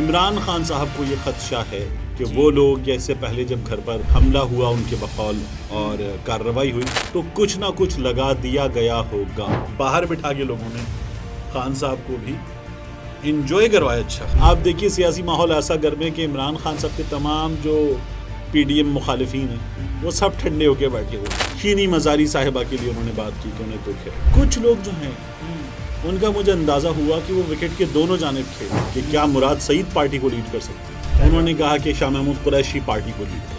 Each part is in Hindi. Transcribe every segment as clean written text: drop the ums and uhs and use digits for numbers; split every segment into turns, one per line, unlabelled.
इमरान खान साहब को ये खदशा है कि वो लोग या इससे पहले जब घर पर हमला हुआ उनके बकौल और कार्रवाई हुई तो कुछ ना कुछ लगा दिया गया होगा। बाहर बिठा के लोगों ने खान साहब को भी इंजॉय करवाया। अच्छा, आप देखिए सियासी माहौल ऐसा गर्म है कि इमरान खान साहब के तमाम जो पीडीएम मुखालिफिन हैं वो सब ठंडे होके बैठे हुए। शीनी मजारी साहिबा के लिए उन्होंने बात की कि उन्हें दुख है। कुछ लोग जो हैं उनका मुझे अंदाज़ा हुआ कि वो विकेट के दोनों जानिब खेले कि क्या मुराद सईद पार्टी को लीड कर सकते हैं। उन्होंने कहा कि शाह महमूद कुरैशी पार्टी को लीड करे।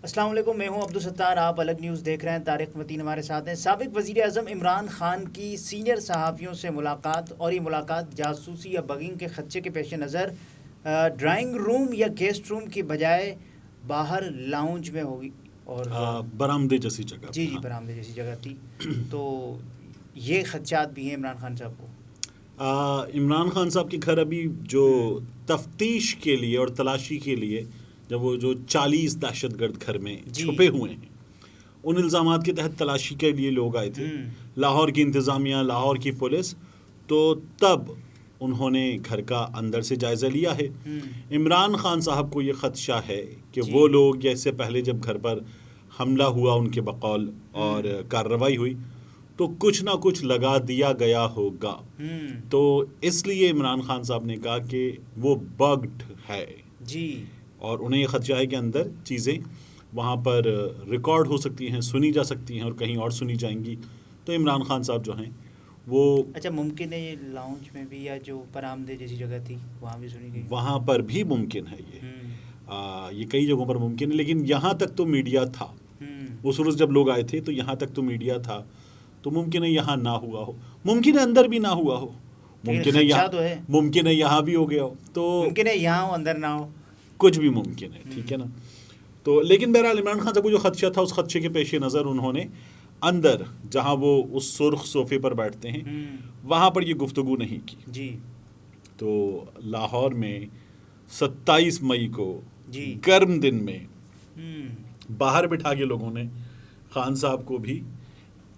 अस्सलाम वालेकुम, मैं हूं अब्दुल सत्तार। आप अलग न्यूज़ देख रहे हैं। तारिक मतीन हमारे साथ हैं। साबिक वज़ीर आज़म इमरान खान की सीनियर सहाफ़ियों से मुलाकात, और ये मुलाकात जासूसी या बगिंग के खदशे के पेश नज़र ड्राइंग रूम या गेस्ट रूम की बजाय बाहर लाउंज में होगी और
बरामदे जैसी जगह।
जी, बरामदे जैसी जगह थी। तो ये खदशात भी हैं इमरान खान साहब को।
इमरान खान साहब के घर अभी जो तफ्तीश के लिए और तलाशी के लिए जब वो जो 40 दहशतगर्द घर में छुपे हुए हैं उन इल्ज़ामात के तहत तलाशी के लिए लोग आए थे, लाहौर की इंतज़ामिया, लाहौर की पुलिस, तो तब उन्होंने घर का अंदर से जायज़ा लिया है। इमरान खान साहब को ये खदशा है कि वो लोग या इससे पहले जब घर पर हमला हुआ उनके बकौल और कार्रवाई हुई तो कुछ ना कुछ लगा दिया गया होगा। तो इसलिए इमरान खान साहब ने कहा कि वो बग्ड है
जी, और
उन्हें ये खदशा है कि अंदर चीज़ें वहाँ पर रिकॉर्ड हो सकती हैं, सुनी जा सकती हैं और कहीं और सुनी जाएंगी। तो इमरान खान साहब जो हैं वो
अच्छा, मुमकिन है ये लाउंज में भी या जो बरामदे जैसी जगह थी वहाँ भी सुनी गई?
वहाँ पर भी मुमकिन है ये कई जगहों पर मुमकिन है, लेकिन यहाँ तक तो मीडिया था। उस रोज़ जब लोग आए थे तो यहाँ तक तो मीडिया था, तो मुमकिन है यहाँ ना हुआ हो, मुमकिन है अंदर भी ना हुआ हो, मुमकिन है यहाँ भी हो गया हो, तो
मुमकिन है यहाँ हो अंदर ना हो,
कुछ भी मुमकिन है। ठीक है ना। तो लेकिन बहरहाल इमरान खान साहब को जो खदशा था उस खदशे के पेश नज़र उन्होंने अंदर जहाँ वो उस सुर्ख सोफे पर बैठते हैं वहाँ पर ये गुफ्तगू नहीं की
जी।
तो लाहौर में 27 मई को गर्म दिन में बाहर बिठा के लोगों ने खान साहब को भी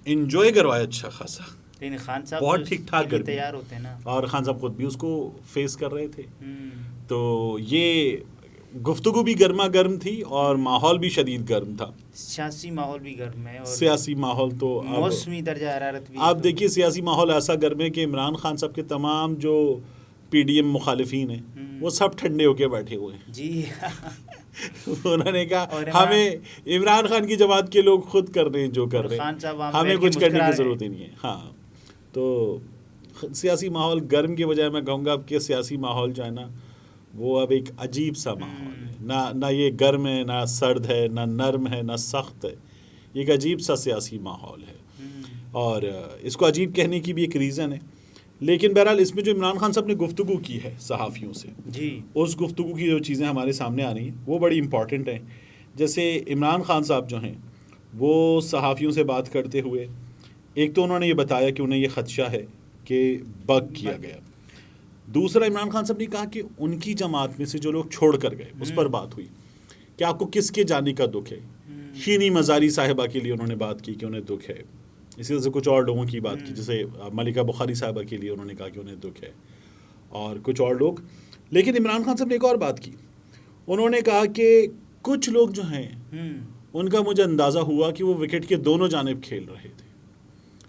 इंजॉय करवाया अच्छा खासा।
लेकिन खान साहब
बहुत ठीक ठाक
तैयार होते हैं ना, और
खान साहब खुद भी उसको फेस कर रहे थे। तो ये गुफ्तगू भी गर्मा गर्म थी और माहौल भी शदीद गर्म था।
सियासी माहौल भी गर्म है और
सियासी माहौल तो
मौसमी दर्जा हरारत भी।
आप देखिए सियासी माहौल ऐसा गर्म है कि इमरान खान साहब के तमाम जो पीडीएम मुखालिफिन हैं वो सब ठंडे होके बैठे हुए हैं जी। उन्होंने कहा हमें इमरान खान की जमात के लोग खुद कर रहे हैं जो कर रहे हैं, हमें कुछ करने की जरूरत ही नहीं है। हाँ, तो सियासी माहौल गर्म के बजाय मैं कहूँगा कि सियासी माहौल जो है ना वो अब एक अजीब सा माहौल है। ना ये गर्म है, ना सर्द है, ना नरम है, ना सख्त है। ये एक अजीब सा सियासी माहौल है और इसको अजीब कहने की भी एक रीज़न है। लेकिन बहरहाल इसमें जो इमरान खान साहब ने गुफ्तगू की है सहाफ़ियों से जी, उस गुफ्तगू की जो चीज़ें हमारे सामने आ रही हैं वो बड़ी इंपॉर्टेंट हैं। जैसे इमरान खान साहब जो हैं वो सहाफ़ियों से बात करते हुए एक तो उन्होंने ये बताया कि उन्हें ये खदशा है कि बग किया गया। दूसरा, इमरान खान साहब ने कहा कि उनकी जमात में से जो लोग छोड़ कर गए उस पर बात हुई कि आपको किसके जाने का दुख है। शीनी मजारी साहिबा के लिए उन्होंने बात की कि उन्हें दुख है। इसी तरह से कुछ और लोगों की बात की, जैसे मलिका बुखारी साहिबा के लिए उन्होंने कहा कि उन्हें दुख है और कुछ और लोग। लेकिन इमरान खान साहब ने एक और बात की, उन्होंने कहा कि कुछ लोग जो हैं उनका मुझे अंदाज़ा हुआ कि वो विकेट के दोनों जानिब खेल रहे थे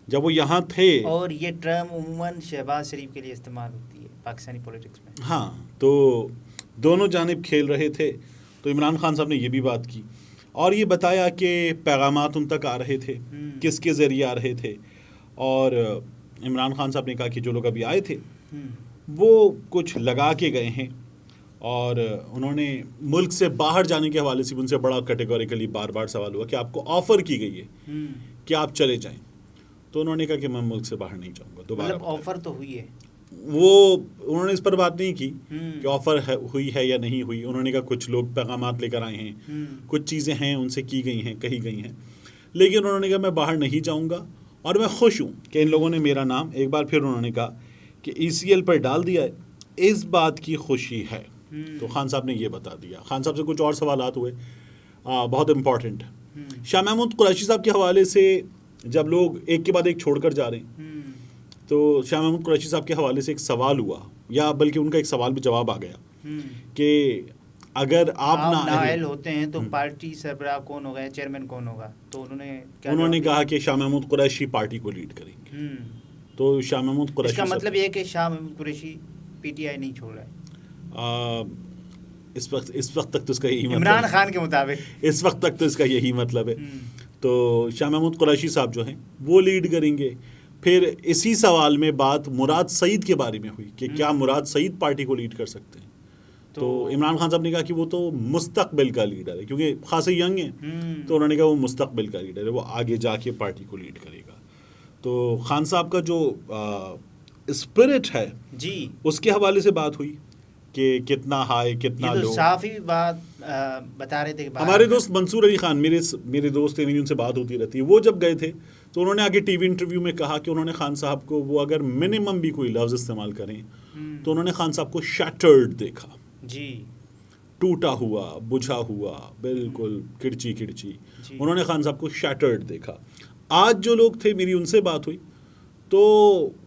जब वो यहाँ थे।
और ये टर्म उम्मन शहबाज शरीफ के लिए इस्तेमाल होती है पाकिस्तानी पॉलिटिक्स में।
हाँ, तो दोनों जानिब खेल रहे थे। तो इमरान खान साहब ने ये भी बात की और ये बताया कि पैगामात उन तक आ रहे थे, किसके ज़रिए आ रहे थे। और इमरान खान साहब ने कहा कि जो लोग अभी आए थे वो कुछ लगा के गए हैं और उन्होंने मुल्क से बाहर जाने के हवाले से उनसे बड़ा कैटेगोरिकली बार बार सवाल हुआ कि आपको ऑफ़र की गई है कि आप चले जाएं। तो उन्होंने कहा कि मैं मुल्क से बाहर नहीं जाऊँगा दोबारा।
ऑफ़र तो हुई है,
वो उन्होंने इस पर बात नहीं की कि ऑफ़र हुई है या नहीं हुई। उन्होंने कहा कुछ लोग पैगामात लेकर आए हैं, कुछ चीज़ें हैं उनसे की गई हैं, कही गई हैं, लेकिन उन्होंने कहा मैं बाहर नहीं जाऊंगा और मैं खुश हूँ कि इन लोगों ने मेरा नाम एक बार फिर उन्होंने कहा कि ECL पर डाल दिया है, इस बात की खुशी है। तो खान साहब ने ये बता दिया। खान साहब से कुछ और सवालात हुए बहुत इम्पॉर्टेंट। शाह महमूद कुरैशी साहब के हवाले से जब लोग एक के बाद एक छोड़कर जा रहे हैं तो शाह महमूद कुरैशी साहब के हवाले से एक सवाल हुआ, या बल्कि उनका एक सवाल भी जवाब आ गया कि अगर आप
नाअहल होते हैं तो पार्टी सरबराह कौन होगा, चेयरमैन कौन होगा? तो उन्होंने
कहा कि शाह महमूद कुरैशी पार्टी को लीड करेंगे। तो शाह महमूद कुरैशी,
इसका मतलब ये है कि शाह महमूद कुरैशी पीटीआई नहीं छोड़ रहा है
इस वक्त तक तो इसका यही
इमरान खान के मुताबिक
इस वक्त तक तो इसका यही मतलब है। तो शाह महमूद कुरैशी साहब जो हैं वो लीड करेंगे। फिर इसी सवाल में बात मुराद सईद के बारे में हुई कि क्या मुराद सईद पार्टी को लीड कर सकते हैं। तो इमरान खान साहब ने कहा कि वो तो मुस्तकबिल का लीडर है, क्योंकि खासे यंग है, तो उन्होंने कहा वो मुस्तकबिल का लीडर है, वो आगे जाके पार्टी को लीड करेगा। तो खान साहब का जो स्पिरिट है
जी,
उसके हवाले से बात हुई कि कितना हाई कितना लो।
साफ ही बात बता रहे थे।
हमारे दोस्त मंसूर अली खान, मेरे दोस्त हैं, उनसे बात होती रहती है, वो जब गए थे तो उन्होंने आगे टीवी इंटरव्यू में कहा कि उन्होंने खान साहब को, वो अगर मिनिमम भी कोई लफ्ज़ इस्तेमाल करें तो उन्होंने खान साहब को शैटर्ड देखा
जी,
टूटा हुआ, बुझा हुआ, बिल्कुल किरची किरची। उन्होंने खान साहब को शैटर्ड देखा। आज जो लोग थे, मेरी उनसे बात हुई, तो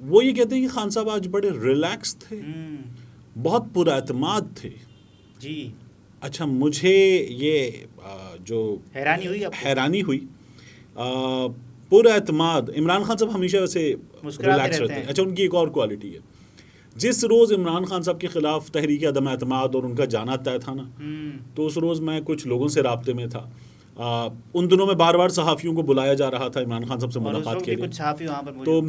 वो ये कहते हैं कि खान साहब आज बड़े रिलैक्स थे, बहुत पुरएतमाद थे
जी।
अच्छा, मुझे ये जो हैरानी हुई पुरएतमाद, इमरान खान साहब हमेशा वैसे रिलैक्स रहते हैं। अच्छा, उनकी एक और क्वालिटी है, जिस रोज़ इमरान खान साहब के ख़िलाफ़ तहरीक अदम एतमाद और उनका जाना तय था ना, तो उस रोज़ मैं कुछ लोगों से राब्ते में था। उन दिनों में बार बार सहाफ़ियों को बुलाया जा रहा था इमरान खान साहब से मुलाकात के लिए। तो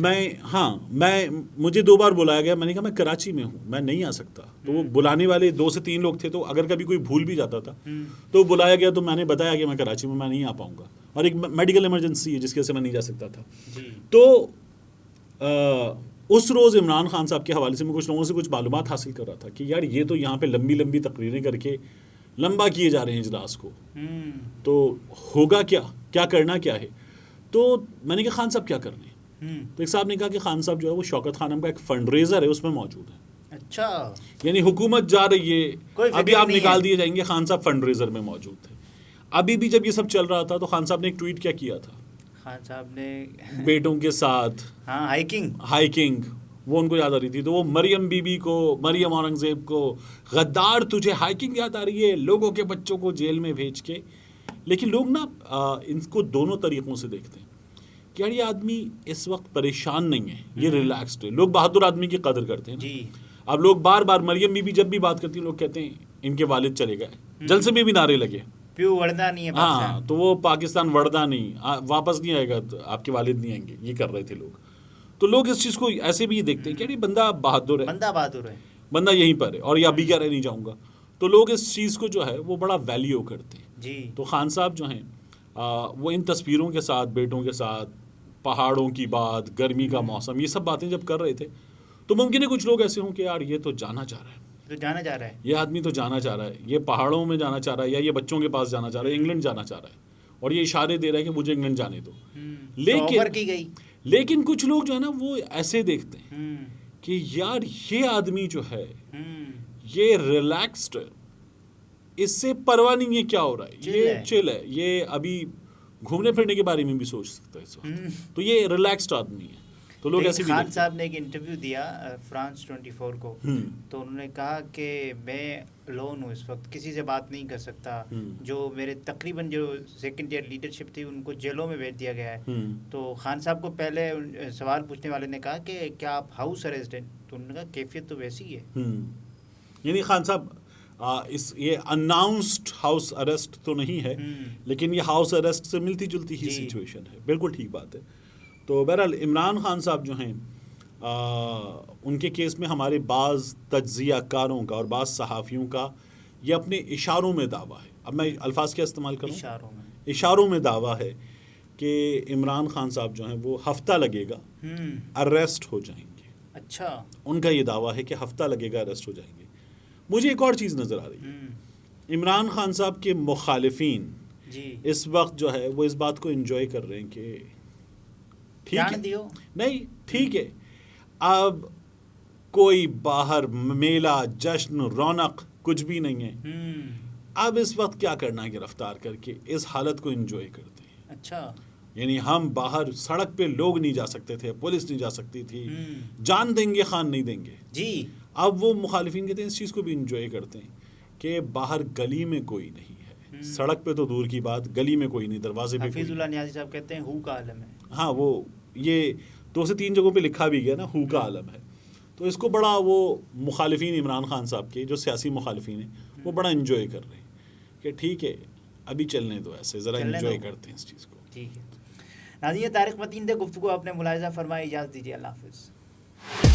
मुझे 2 बार बुलाया गया। मैंने कहा मैं कराची में हूँ, मैं नहीं आ सकता। तो वो बुलाने वाले 2 से 3 लोग थे, तो अगर कभी कोई भूल भी जाता था तो बुलाया गया, तो मैंने बताया कि मैं कराची में, मैं नहीं आ पाऊँगा, और एक मेडिकल इमरजेंसी है जिसकी वजह से मैं नहीं जा सकता था। तो उस रोज़ इमरान खान साहब के हवाले से मैं कुछ लोगों से कुछ मालूमात हासिल कर रहा था कि यार ये तो यहाँ पे लंबी लंबी तकरीरें करके लंबा किए जा रहे हैं इजलास को, तो होगा क्या, क्या करना क्या है। तो मैंने कहा खान साहब क्या करने हैं। तो एक साहब ने कहा कि खान साहब जो है वो शौकत खानम का एक फंडरेजर है, उसमें मौजूद है।
अच्छा,
यानी हुकूमत जा रही है, अभी आप निकाल दिए जाएंगे, खान साहब फंडरेजर में मौजूद थे। अभी भी जब ये सब चल रहा था तो खान साहब ने एक ट्वीट क्या किया था,
खान साहब ने
बेटों के साथ हाइकिंग वो उनको याद आ रही थी। तो वो मरियम बीबी को, मरियम औरंगजेब को, गद्दार तुझे हाइकिंग याद आ रही है, लोगों के बच्चों को जेल में भेज के। लेकिन लोग ना इनको दोनों तरीक़ों से देखते हैं कि यार ये आदमी इस वक्त परेशान नहीं है, ये रिलैक्स्ड है। लोग बहादुर आदमी की कदर करते हैं जी। अब लोग बार बार मरियम बीबी जब भी बात करती हैं, लोग कहते हैं इनके वालिद चले गए, जलसे में भी नारे लगे,
वड़दा नहीं है।
हाँ, तो वो पाकिस्तान वड़दा नहीं, वापस नहीं आएगा, तो आपके वालिद नहीं आएंगे, ये कर रहे थे लोग। तो लोग इस चीज़ को ऐसे भी देखते हैं कि ये बंदा बहादुर है, बंदा यहीं पर है, और या भी क्या रह नहीं जाऊँगा। तो लोग इस चीज़ को जो है वो बड़ा वैल्यू करते हैं
जी।
तो खान साहब जो हैं वो इन तस्वीरों के साथ, बेटों के साथ, पहाड़ों की बात, गर्मी का मौसम, ये सब बातें जब कर रहे थे, तो मुमकिन है कुछ लोग ऐसे हों कि यार ये तो जाना चाह रहा है, ये आदमी तो जाना चाह रहा है, ये पहाड़ों में जाना चाह रहा है, या ये बच्चों के पास जाना चाह रहा है, इंग्लैंड जाना चाह रहा है, और ये इशारे दे रहा है कि मुझे इंग्लैंड जाने दो। लेकिन कुछ लोग जो है ना वो ऐसे देखते हैं कि यार ये आदमी जो है ये रिलैक्स्ड है, इससे परवाह नहीं है क्या हो रहा है, ये चिल है, ये अभी घूमने फिरने के बारे में भी सोच सकता है इस वक्त, तो ये रिलैक्स्ड आदमी है। तो लोग ऐसे भी
खान साहब ने एक इंटरव्यू दिया फ्रांस 24 को, तो उन्होंने कहा कि मैं लोन हूँ इस वक्त, किसी से बात नहीं कर सकता, जो मेरे तकरीबन जो सेकंड ईयर लीडरशिप थी उनको जेलों में भेज दिया गया है। तो खान साहब को पहले सवाल पूछने वाले ने कहा कि क्या आप हाउस अरेस्ट हैं, तो उन्होंने कहा कैफियत तो वैसी ही है।
यानी खान साहब ये अनाउंस्ड हाउस अरेस्ट तो नहीं है, लेकिन ये हाउस अरेस्ट से मिलती जुलती ही सिचुएशन है। बिल्कुल ठीक बात है। तो बहरहाल इमरान खान साहब जो हैं उनके केस में हमारे बाज़ तज्ज़ियाकारों का और बाज़ सहाफ़ियों का ये अपने इशारों में दावा है, अब मैं अल्फाज क्या इस्तेमाल करूँ, इशारों में दावा है कि इमरान खान साहब जो हैं वो हफ्ता लगेगा अरेस्ट हो जाएंगे।
अच्छा,
उनका ये दावा है कि हफ्ता लगेगा अरेस्ट हो जाएंगे। मुझे एक और चीज़ नज़र आ रही है, इमरान खान साहब के मुखालिफिन इस वक्त जो है वो इस बात को एंजॉय कर रहे हैं कि ठीक है, नहीं ठीक है, अब कोई बाहर मेला, जश्न, रौनक कुछ भी नहीं है, अब इस वक्त क्या करना है, गिरफ्तार करके इस हालत को एंजॉय करते हैं।
अच्छा,
यानी हम बाहर सड़क पे लोग नहीं जा सकते थे, पुलिस नहीं जा सकती थी, जान देंगे खान नहीं देंगे
जी।
अब वो मुखालिफिन कहते हैं इस चीज़ को भी इंजॉय करते हैं कि बाहर गली में कोई नहीं है, सड़क पे तो दूर की बात, गली में कोई नहीं, दरवाजे पे
हफीजुल्लाह नियाज़ी साहब कहते हैं हु का आलम है।
हाँ, वो ये 2 से 3 जगहों पे लिखा भी गया ना, हु का आलम है। तो इसको बड़ा वो मुखालिफिन इमरान खान साहब के जो सियासी मुखालिफिन हैं वो बड़ा इंजॉय कर रहे हैं कि ठीक है अभी चलने दो, ऐसे ज़रा इंजॉय करते हैं इस चीज़ को।
ठीक है नाज़रीन, तारिक मतीन से गुफ्तगू आपने मुलाहिज़ा फरमाई, इजाज़त दीजिए, अल्लाह हाफ़िज़।